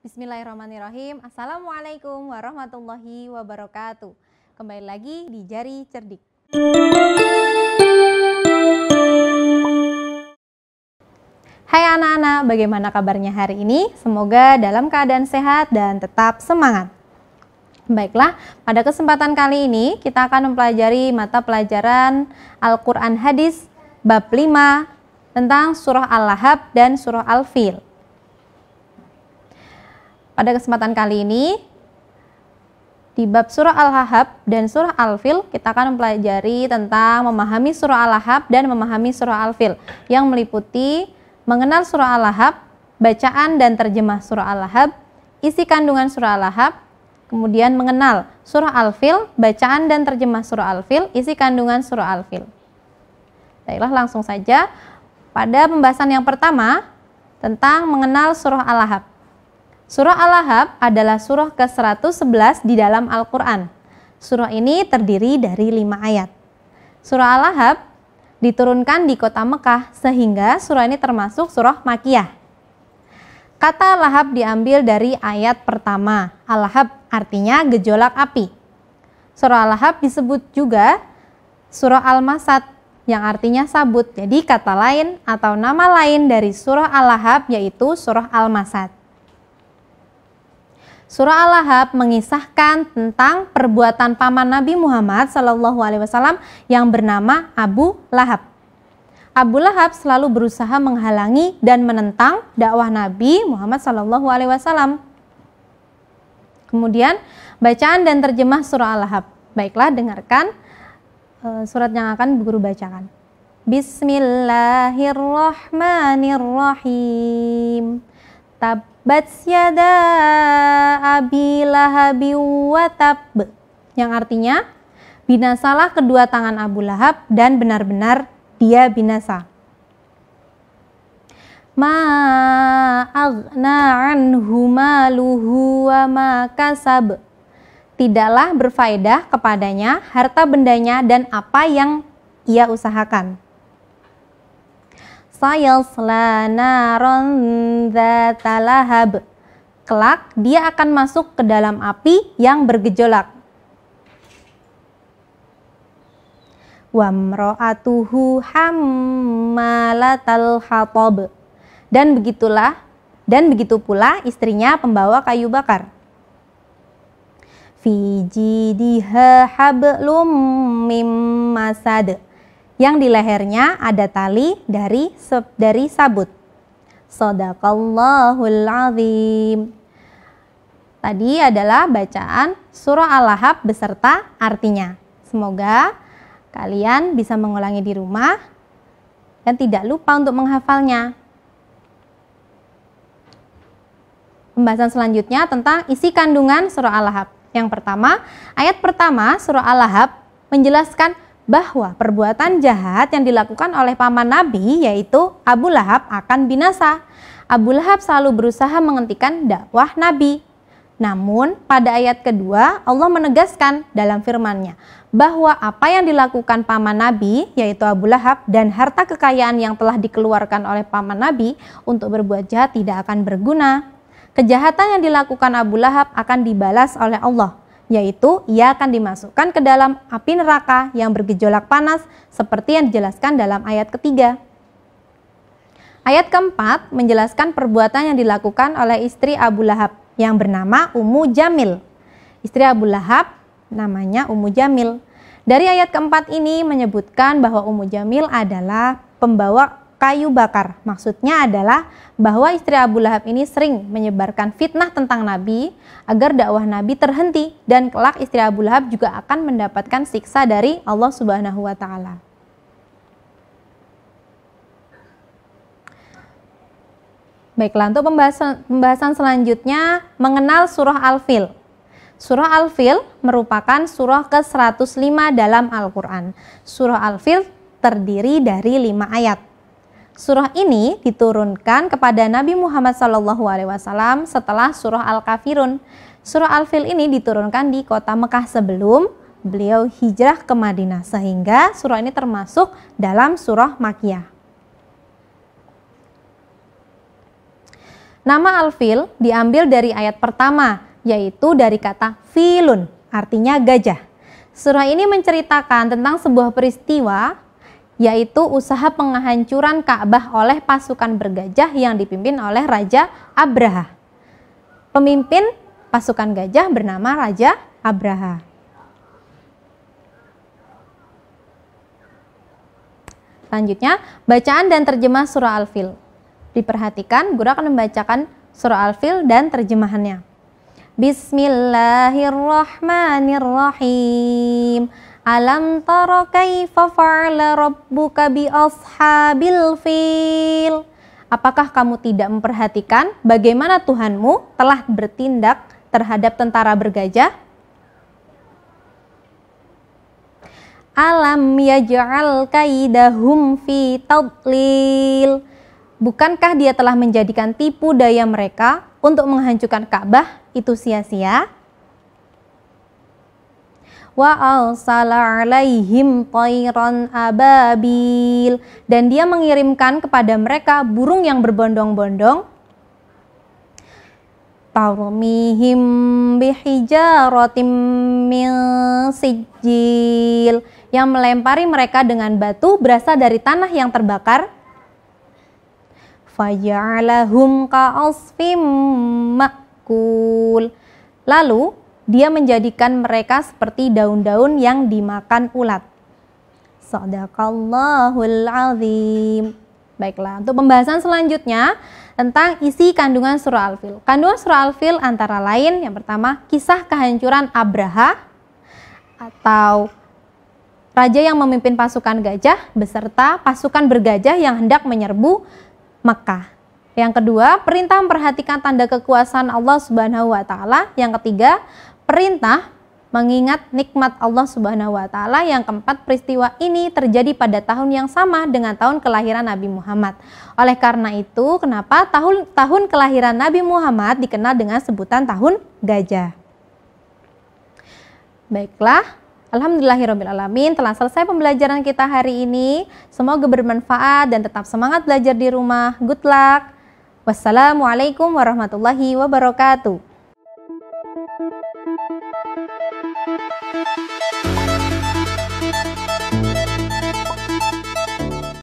Bismillahirrahmanirrahim. Assalamualaikum warahmatullahi wabarakatuh. Kembali lagi di Jari Cerdik. Hai anak-anak, bagaimana kabarnya hari ini? Semoga dalam keadaan sehat dan tetap semangat. Baiklah, pada kesempatan kali ini kita akan mempelajari mata pelajaran Al-Quran Hadis bab 5 tentang surah Al-Lahab dan surah Al-Fil. Pada kesempatan kali ini, di bab surah Al-Lahab dan surah Al-Fil, kita akan mempelajari tentang memahami surah Al-Lahab dan memahami surah Al-Fil, yang meliputi mengenal surah Al-Lahab, bacaan dan terjemah surah Al-Lahab, isi kandungan surah Al-Lahab, kemudian mengenal surah Al-Fil, bacaan dan terjemah surah Al-Fil, isi kandungan surah Al-Fil. Baiklah, langsung saja pada pembahasan yang pertama tentang mengenal surah Al-Lahab. Surah Al-Lahab adalah surah ke-111 di dalam Al-Quran. Surah ini terdiri dari 5 ayat. Surah Al-Lahab diturunkan di kota Mekah, sehingga surah ini termasuk surah Makkiyah. Kata Lahab diambil dari ayat pertama. Al-Lahab artinya gejolak api. Surah Al-Lahab disebut juga surah Al-Masad, yang artinya sabut. Jadi kata lain atau nama lain dari surah Al-Lahab yaitu surah Al-Masad. Surah Al-Lahab mengisahkan tentang perbuatan paman Nabi Muhammad SAW yang bernama Abu Lahab. Abu Lahab selalu berusaha menghalangi dan menentang dakwah Nabi Muhammad SAW. Kemudian bacaan dan terjemah surah Al-Lahab. Baiklah, dengarkan surat yang akan guru bacakan. Bismillahirrahmanirrahim. Tabbat yada abi lahabi wa tab, yang artinya binasalah kedua tangan Abu Lahab dan benar-benar dia binasa. Ma aghna anhu maluhu wa ma kasab, tidaklah berfaedah kepadanya harta bendanya dan apa yang ia usahakan. Sayasla naron dzata lahab, kelak dia akan masuk ke dalam api yang bergejolak. Wa mra'atuhu hammalatal hatab, dan begitu pula istrinya pembawa kayu bakar. Fi jidiha hablum mim masad, yang di lehernya ada tali dari sabut. Shadaqallahul azim. Tadi adalah bacaan surah Al-Lahab beserta artinya. Semoga kalian bisa mengulangi di rumah dan tidak lupa untuk menghafalnya. Pembahasan selanjutnya tentang isi kandungan surah Al-Lahab. Yang pertama, ayat pertama surah Al-Lahab menjelaskan bahwa perbuatan jahat yang dilakukan oleh paman Nabi yaitu Abu Lahab akan binasa. Abu Lahab selalu berusaha menghentikan dakwah Nabi. Namun pada ayat kedua Allah menegaskan dalam firman-Nya bahwa apa yang dilakukan paman Nabi yaitu Abu Lahab dan harta kekayaan yang telah dikeluarkan oleh paman Nabi untuk berbuat jahat tidak akan berguna. Kejahatan yang dilakukan Abu Lahab akan dibalas oleh Allah, yaitu ia akan dimasukkan ke dalam api neraka yang bergejolak panas seperti yang dijelaskan dalam ayat ketiga. Ayat keempat menjelaskan perbuatan yang dilakukan oleh istri Abu Lahab yang bernama Ummu Jamil. Istri Abu Lahab namanya Ummu Jamil. Dari ayat keempat ini menyebutkan bahwa Ummu Jamil adalah pembawa kayu bakar. Maksudnya adalah bahwa istri Abu Lahab ini sering menyebarkan fitnah tentang Nabi agar dakwah Nabi terhenti, dan kelak istri Abu Lahab juga akan mendapatkan siksa dari Allah Subhanahu wa taala. Baiklah, untuk pembahasan selanjutnya mengenal surah Al-Fil. Surah Al-Fil merupakan surah ke-105 dalam Al-Quran. Surah Al-Fil terdiri dari 5 ayat. Surah ini diturunkan kepada Nabi Muhammad SAW setelah surah Al-Kafirun. Surah Al-Fil ini diturunkan di kota Mekah sebelum beliau hijrah ke Madinah, sehingga surah ini termasuk dalam surah Makkiyah. Nama al-fil diambil dari ayat pertama, yaitu dari kata filun, artinya gajah. Surah ini menceritakan tentang sebuah peristiwa, yaitu usaha penghancuran Ka'bah oleh pasukan bergajah yang dipimpin oleh Raja Abraha. Pemimpin pasukan gajah bernama Raja Abraha. Selanjutnya, bacaan dan terjemah surah Al-Fil. Diperhatikan, guru akan membacakan surah Al-Fil dan terjemahannya. Bismillahirrahmanirrahim. Alam tara kaifa fa'ala rabbuka bi ashabil fil. Apakah kamu tidak memperhatikan bagaimana Tuhanmu telah bertindak terhadap tentara bergajah? Alam yaj'al kaidahum fi tadlil. Bukankah dia telah menjadikan tipu daya mereka untuk menghancurkan Ka'bah itu sia-sia? Wa arsala 'alaihim tayran ababil. Dan dia mengirimkan kepada mereka burung yang berbondong-bondong. Tarmihim bihijaratim min sijil, yang melempari mereka dengan batu berasal dari tanah yang terbakar. Faja'alahum ka'asfim ma'kul. Lalu dia menjadikan mereka seperti daun-daun yang dimakan ulat. Shadaqallahul azim. Baiklah, untuk pembahasan selanjutnya tentang isi kandungan surah Al-Fil. Kandungan surah Al-Fil antara lain yang pertama, kisah kehancuran Abraha atau raja yang memimpin pasukan gajah beserta pasukan bergajah yang hendak menyerbu Makkah. Yang kedua, perintah memperhatikan tanda kekuasaan Allah Subhanahu wa taala. Yang ketiga, perintah mengingat nikmat Allah Subhanahu wa taala. Yang keempat, peristiwa ini terjadi pada tahun yang sama dengan tahun kelahiran Nabi Muhammad. Oleh karena itu, kenapa tahun kelahiran Nabi Muhammad dikenal dengan sebutan tahun gajah. Baiklah, alhamdulillahirrabbilalamin, telah selesai pembelajaran kita hari ini. Semoga bermanfaat dan tetap semangat belajar di rumah. Good luck. Wassalamualaikum warahmatullahi wabarakatuh.